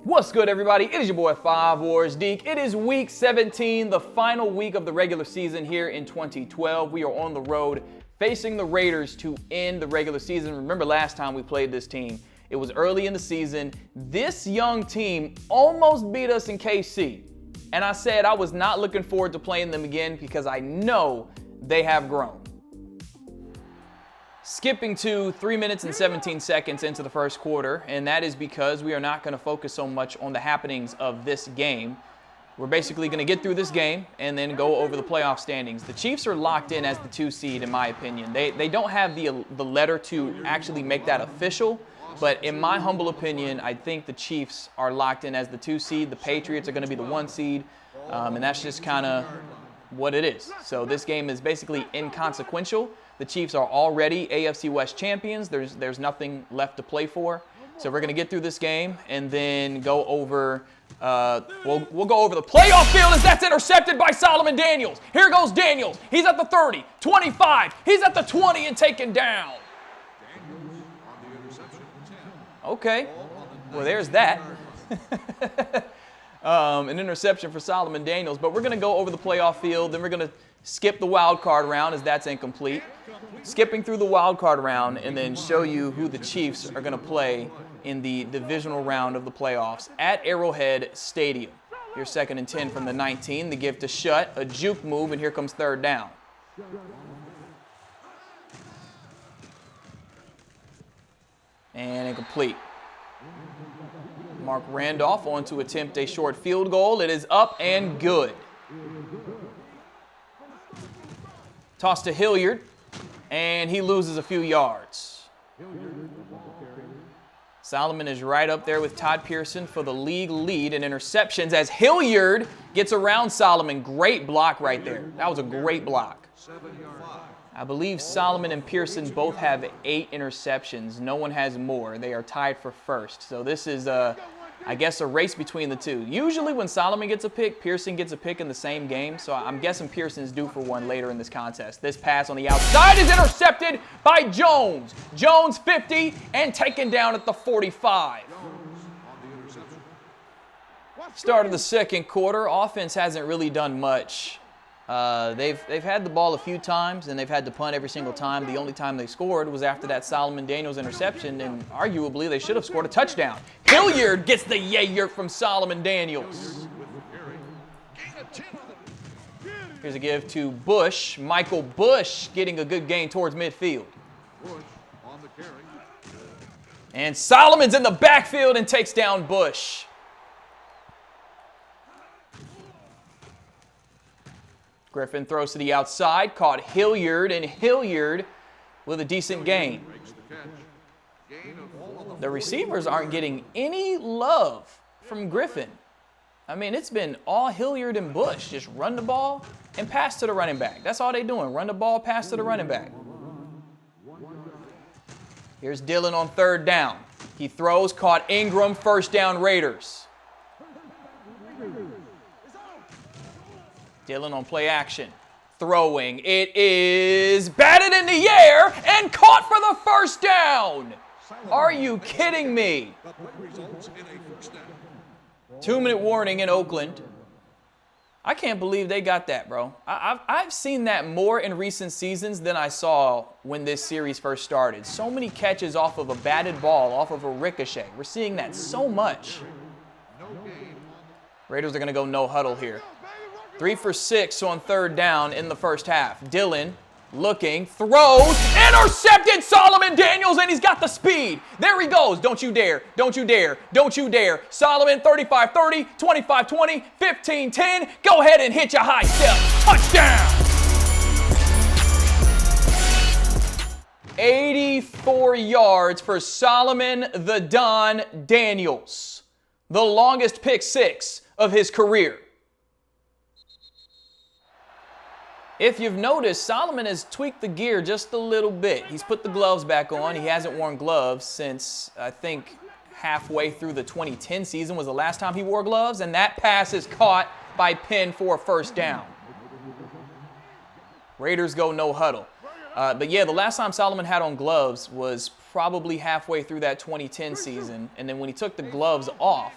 What's good, everybody? It is your boy 5 Wars Deke. It is week 17, the final week of the regular season here in 2012. We are on the road facing the Raiders to end the regular season. Remember last time we played this team, it was early in the season. This young team almost beat us in KC. And I said I was not looking forward to playing them again because I know they have grown. Skipping to 3 minutes and 17 seconds into the first quarter, and that is because we are not going to focus so much on the happenings of this game. We're basically going to get through this game and then go over the playoff standings. The Chiefs are locked in as the 2 seed, in my opinion. They don't have the letter to actually make that official, but in my humble opinion, I think the Chiefs are locked in as the 2 seed. The Patriots are going to be the 1 seed, and that's just kind of what it is. So this game is basically inconsequential. The Chiefs are already AFC West champions. There's nothing left to play for. So we're going to get through this game and then go over, we'll go over the playoff field as that's intercepted by Solomon Daniels. Here goes Daniels. He's at the 30, 25. He's at the 20 and taken down. Okay, well, there's that. An interception for Solomon Daniels. But we're going to go over the playoff field. Then we're going to skip the wild card round as that's incomplete. Skipping through the wild card round and then show you who the Chiefs are going to play in the divisional round of the playoffs at Arrowhead Stadium. Here's 2nd and 10 from the 19. The give to Shut, a juke move, and here comes 3rd down. And incomplete. Mark Randolph on to attempt a short field goal. It is up and good. Toss to Hilliard, and he loses a few yards. Solomon is right up there with Todd Pearson for the league lead in interceptions as Hilliard gets around Solomon. Great block right there. That was a great block. I believe Solomon and Pearson both have 8 interceptions. No one has more. They are tied for first. So this is, I guess, a race between the two. Usually when Solomon gets a pick, Pearson gets a pick in the same game. So I'm guessing Pearson's due for one later in this contest. This pass on the outside is intercepted by Jones. Jones 50 and taken down at the 45. Start of the second quarter. Offense hasn't really done much. They've had the ball a few times, and they've had to punt every single time. The only time they scored was after that Solomon Daniels interception, and arguably they should have scored a touchdown. Hilliard gets the yay-yer from Solomon Daniels. Here's a give to Bush. Michael Bush getting a good gain towards midfield. And Solomon's in the backfield and takes down Bush. Griffin throws to the outside, caught Hilliard, and Hilliard with a decent gain. The receivers aren't getting any love from Griffin. I mean, it's been all Hilliard and Bush. Just run the ball and pass to the running back. That's all they're doing. Run the ball, pass to the running back. Here's Dillon on 3rd down. He throws, caught Ingram, 1st down Raiders. Dillon on play action. Throwing. It is batted in the air and caught for the 1st down. Are you kidding me? 2-minute warning in Oakland. I can't believe they got that, bro. I've seen that more in recent seasons than I saw when this series first started. So many catches off of a batted ball, off of a ricochet. We're seeing that so much. Raiders are going to go no huddle here. 3 for 6 on 3rd down in the first half. Dillon looking, throws, intercepted Solomon Daniels, and he's got the speed. There he goes. Don't you dare. Don't you dare. Don't you dare. Solomon 35-30, 25-20, 15-10. Go ahead and hit your high step. Touchdown. 84 yards for Solomon the Don Daniels. The longest pick 6 of his career. If you've noticed, Solomon has tweaked the gear just a little bit. He's put the gloves back on. He hasn't worn gloves since, I think, halfway through the 2010 season was the last time he wore gloves, and that pass is caught by Penn for a 1st down. Raiders go no huddle. But yeah, the last time Solomon had on gloves was probably halfway through that 2010 season, and then when he took the gloves off,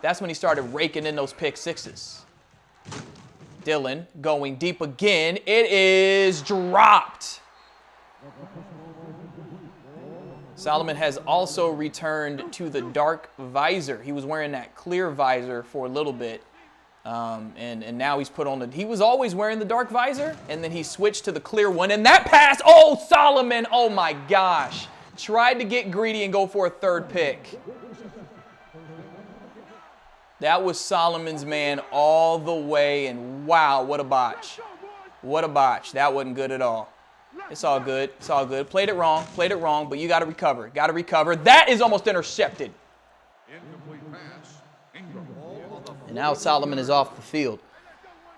That's when he started raking in those pick sixes. Dillon going deep again. It is dropped. Solomon has also returned to the dark visor. He was wearing that clear visor for a little bit. And now he's put on the, he was always wearing the dark visor, and then he switched to the clear one. And that pass, oh, Solomon, oh my gosh. Tried to get greedy and go for a third pick. That was Solomon's man all the way, and wow, what a botch. What a botch. That wasn't good at all. It's all good. It's all good. Played it wrong, but you got to recover. Got to recover. That is almost intercepted. And now Solomon is off the field.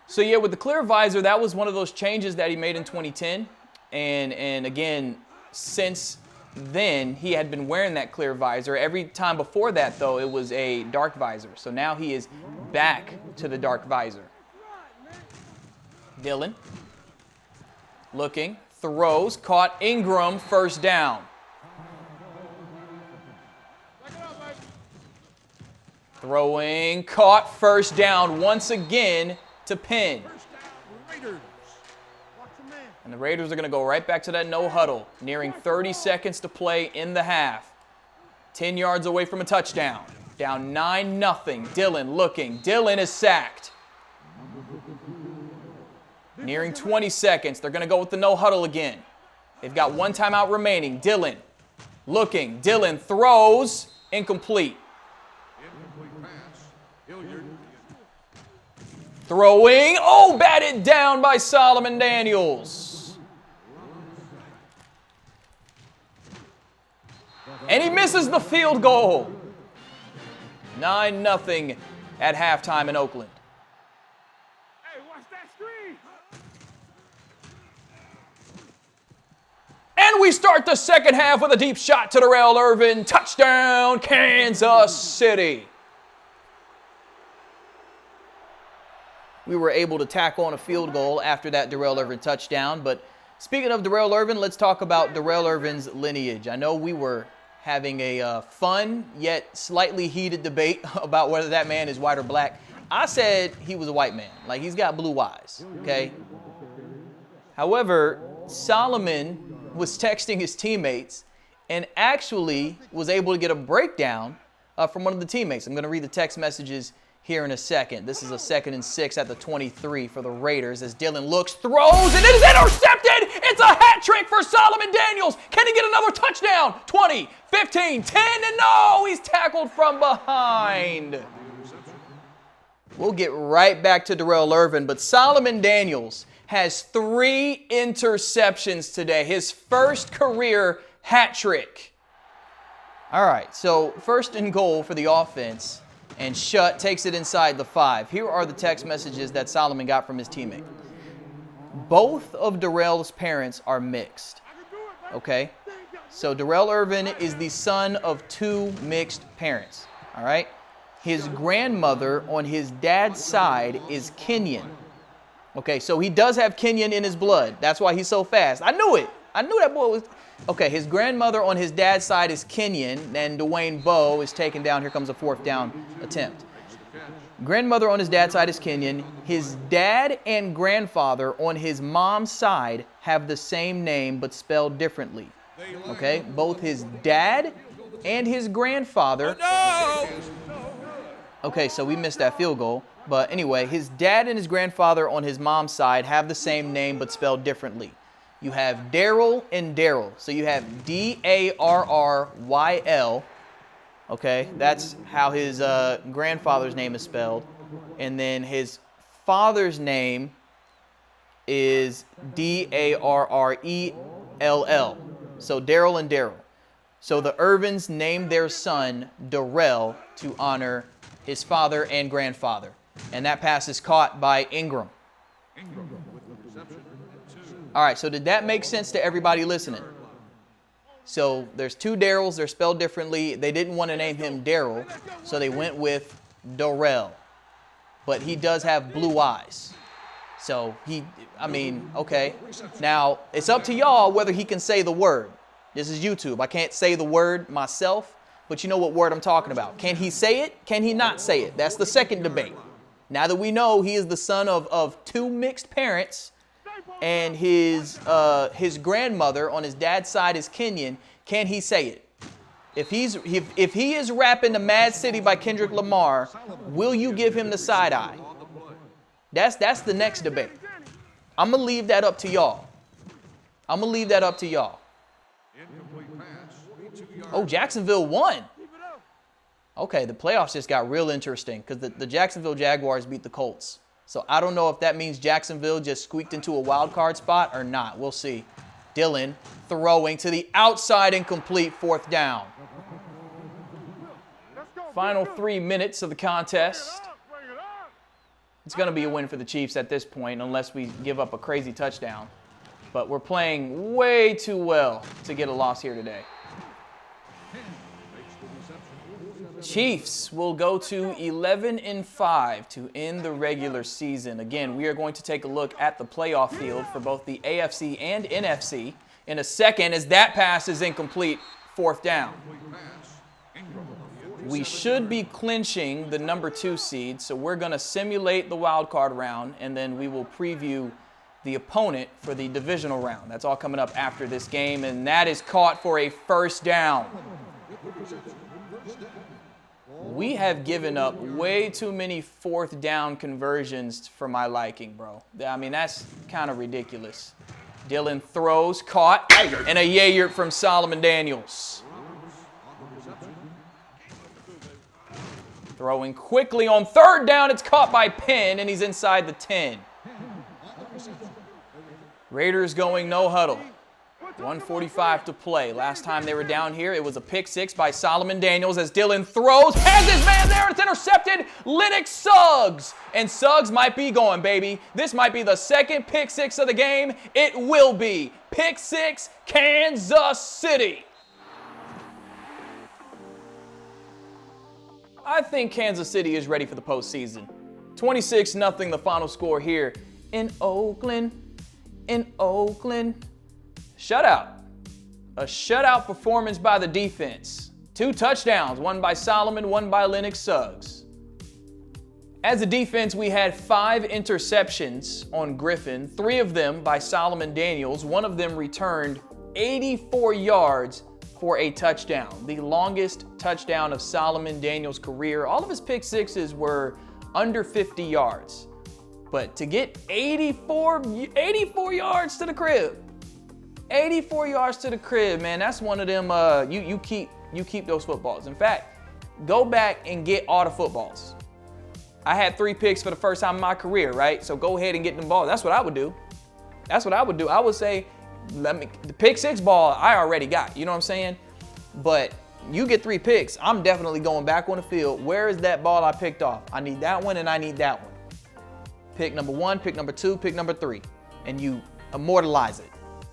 So, yeah, with the clear visor, that was one of those changes that he made in 2010. And again, since then, he had been wearing that clear visor. Every time before that, though, it was a dark visor. So now he is back to the dark visor. Dillon looking, throws, caught Ingram, first down. Throwing, caught, first down once again to Penn. And the Raiders are going to go right back to that no huddle, nearing 30 seconds to play in the half. 10 yards away from a touchdown. Down 9-0. Dillon looking. Dillon is sacked. Nearing 20 seconds. They're going to go with the no huddle again. They've got one timeout remaining. Dillon looking. Dillon throws. Incomplete. Throwing. Oh, batted down by Solomon Daniels. And he misses the field goal. 9-0 at halftime in Oakland. Hey, watch that screen. And we start the second half with a deep shot to Darrell Irvin. Touchdown, Kansas City. We were able to tack on a field goal after that Darrell Irvin touchdown. But speaking of Darrell Irvin, let's talk about Darrell Irvin's lineage. I know we were having a fun yet slightly heated debate about whether that man is white or black. I said he was a white man. Like, he's got blue eyes, okay? However, Solomon was texting his teammates and actually was able to get a breakdown from one of the teammates. I'm going to read the text messages here in a second. This is a 2nd and 6 at the 23 for the Raiders as Dillon looks, throws, and it is intercepted. It's a hat trick for Solomon Daniels. Can he get another touchdown? 20, 15, 10, and no, he's tackled from behind. We'll get right back to Darrell Irvin, but Solomon Daniels has 3 interceptions today, his first career hat trick. All right, so first and goal for the offense. And Shutt takes it inside the 5. Here are the text messages that Solomon got from his teammate. Both of Darrell's parents are mixed. Okay? So Darrell Irvin is the son of 2 mixed parents. All right? His grandmother on his dad's side is Kenyan. Okay, so he does have Kenyan in his blood. That's why he's so fast. I knew it. I knew that boy was... Okay, his grandmother on his dad's side is Kenyan, and Dwayne Bowe is taken down. Here comes a 4th down attempt. Grandmother on his dad's side is Kenyan. His dad and grandfather on his mom's side have the same name but spelled differently. Okay, both his dad and his grandfather. Okay, so we missed that field goal. But anyway, his dad and his grandfather on his mom's side have the same name but spelled differently. You have Darryl and Daryl. So you have D-A-R-R-Y-L. Okay, that's how his grandfather's name is spelled. And then his father's name is D-A-R-R-E-L-L. So Darryl and Daryl. So the Irvins named their son Darrell to honor his father and grandfather. And that pass is caught by Ingram. All right, so did that make sense to everybody listening? So there's 2 Darryls. They're spelled differently. They didn't want to name him Daryl, so they went with Darrell. But he does have blue eyes. So okay. Now, it's up to y'all whether he can say the word. This is YouTube. I can't say the word myself, but you know what word I'm talking about. Can he say it? Can he not say it? That's the second debate. Now that we know he is the son of two mixed parents and his grandmother on his dad's side is Kenyan, can he say it? If he is rapping the Mad City by Kendrick Lamar, will you give him the side eye? That's the next debate. I'm going to leave that up to y'all. Oh, Jacksonville won. Okay, the playoffs just got real interesting because the Jacksonville Jaguars beat the Colts. So I don't know if that means Jacksonville just squeaked into a wild card spot or not. We'll see. Dylan throwing to the outside, incomplete, 4th down. Final 3 minutes of the contest. It's going to be a win for the Chiefs at this point unless we give up a crazy touchdown. But we're playing way too well to get a loss here today. Chiefs will go to 11-5 to end the regular season. Again, we are going to take a look at the playoff field for both the AFC and NFC in a second as that pass is incomplete, 4th down. We should be clinching the number 2 seed, so we're going to simulate the wild card round, and then we will preview the opponent for the divisional round. That's all coming up after this game, and that is caught for a 1st down. We have given up way too many 4th down conversions for my liking, bro. I mean, that's kind of ridiculous. Dylan throws, caught, and a yay-yurt from Solomon Daniels. Throwing quickly on 3rd down. It's caught by Penn, and he's inside the 10. Raiders going no huddle. 1:45 to play. Last time they were down here, it was a pick 6 by Solomon Daniels as Dylan throws, has his man there, it's intercepted. Lennox Suggs. And Suggs might be going, baby. This might be the 2nd pick 6 of the game. It will be. Pick 6, Kansas City. I think Kansas City is ready for the postseason. 26-0 the final score here in Oakland. Shutout. A shutout performance by the defense. 2 touchdowns, one by Solomon, one by Lennox Suggs. As a defense, we had 5 interceptions on Griffin, 3 of them by Solomon Daniels. One of them returned 84 yards for a touchdown, the longest touchdown of Solomon Daniels' career. All of his pick 6s were under 50 yards. But to get 84 yards to the crib, 84 yards to the crib, man, that's one of them, you keep those footballs. In fact, go back and get all the footballs. I had 3 picks for the first time in my career, right? So go ahead and get them balls. That's what I would do. I would say, the pick 6 ball I already got, you know what I'm saying? But you get 3 picks, I'm definitely going back on the field. Where is that ball I picked off? I need that one and I need that one. Pick number 1, pick number 2, pick number 3. And you immortalize it.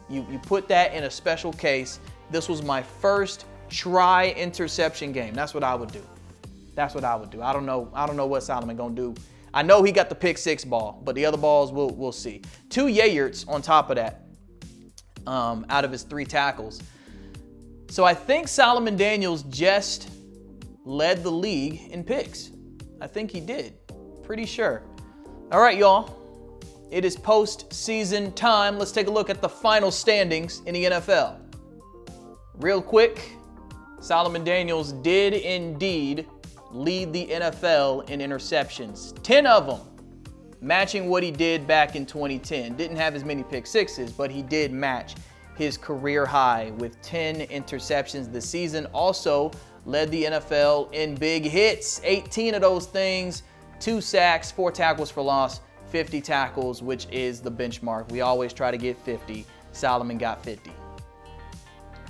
You put that in a special case. This was my first try interception game. That's what I would do. I don't know what Solomon gonna do. I know he got the pick 6 ball, but the other balls we'll see. 2 yay-yurts on top of that. Out of his 3 tackles. So I think Solomon Daniels just led the league in picks. I think he did. Pretty sure. All right, y'all. It is postseason time. Let's take a look at the final standings in the NFL. Real quick, Solomon Daniels did indeed lead the NFL in interceptions. 10 of them. Matching what he did back in 2010. Didn't have as many pick 6s, but he did match his career high with 10 interceptions this season. Also led the NFL in big hits. 18 of those things, 2 sacks, 4 tackles for loss, 50 tackles, which is the benchmark. We always try to get 50. Solomon got 50.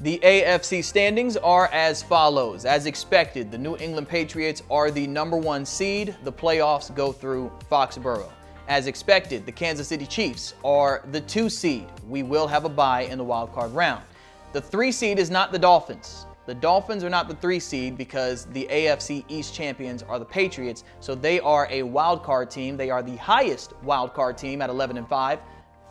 The AFC standings are as follows. As expected, the New England Patriots are the number 1 seed. The playoffs go through Foxborough. As expected, the Kansas City Chiefs are the 2 seed. We will have a bye in the wild card round. The 3 seed is not the Dolphins. The Dolphins are not the 3 seed because the AFC East champions are the Patriots, so they are a wild card team. They are the highest wild card team at 11-5.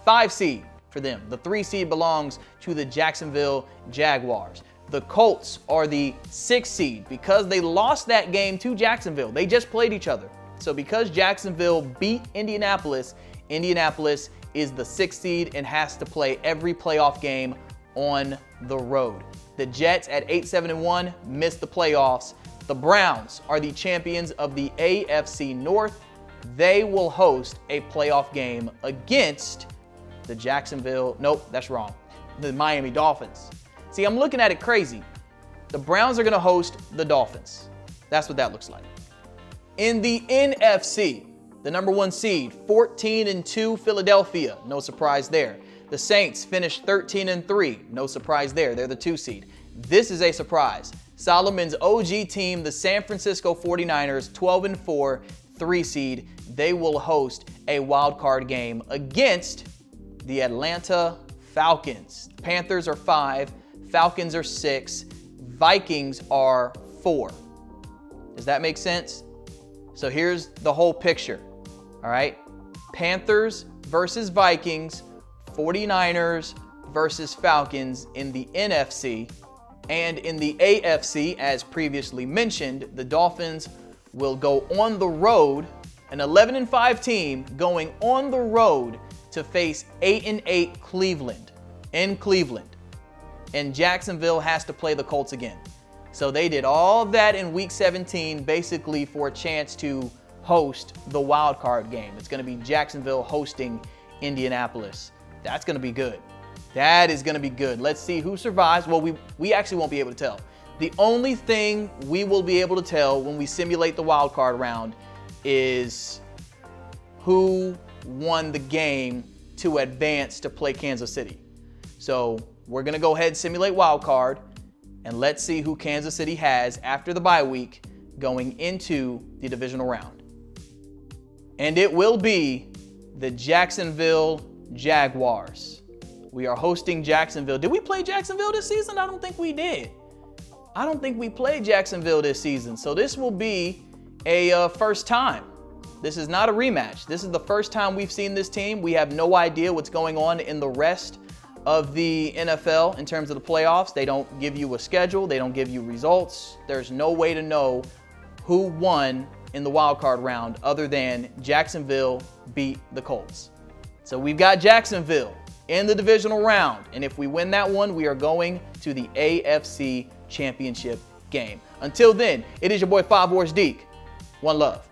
5 seed for them. The 3 seed belongs to the Jacksonville Jaguars. The Colts are the 6th seed because they lost that game to Jacksonville. They just played each other. So because Jacksonville beat Indianapolis, Indianapolis is the 6th seed and has to play every playoff game on the road. The Jets at 8-7-1 missed the playoffs. The Browns are the champions of the AFC North. They will host a playoff game against the the Miami Dolphins. See, I'm looking at it crazy. The Browns are going to host the Dolphins. That's what that looks like. In the NFC, the number 1 seed, 14-2 Philadelphia. No surprise there. The Saints finished 13-3. No surprise there. They're the 2 seed. This is a surprise. Solomon's OG team, the San Francisco 49ers, 12-4, 3 seed. They will host a wild card game against the Atlanta Falcons. Panthers are 5, Falcons are 6, Vikings are 4. Does that make sense? So here's the whole picture, all right? Panthers versus Vikings, 49ers versus Falcons in the NFC, and in the AFC, as previously mentioned, the Dolphins will go on the road, an 11-5 team going on the road to face 8-8 Cleveland in Cleveland. And Jacksonville has to play the Colts again. So they did all that in week 17 basically for a chance to host the wild card game. It's going to be Jacksonville hosting Indianapolis. That's going to be good. That is going to be good. Let's see who survives. Well, we actually won't be able to tell. The only thing we will be able to tell when we simulate the wild card round is who won the game to advance to play Kansas City. So we're going to go ahead and simulate wild card, and let's see who Kansas City has after the bye week going into the divisional round. And it will be the Jacksonville Jaguars. We are hosting Jacksonville. Did we play Jacksonville this season? I don't think we did. I don't think we played Jacksonville this season. So this will be a first time. This is not a rematch. This is the first time we've seen this team. We have no idea what's going on in the rest of the NFL in terms of the playoffs. They don't give you a schedule. They don't give you results. There's no way to know who won in the wild card round other than Jacksonville beat the Colts. So we've got Jacksonville in the divisional round. And if we win that one, we are going to the AFC Championship game. Until then, it is your boy 5 Wars Deke. One love.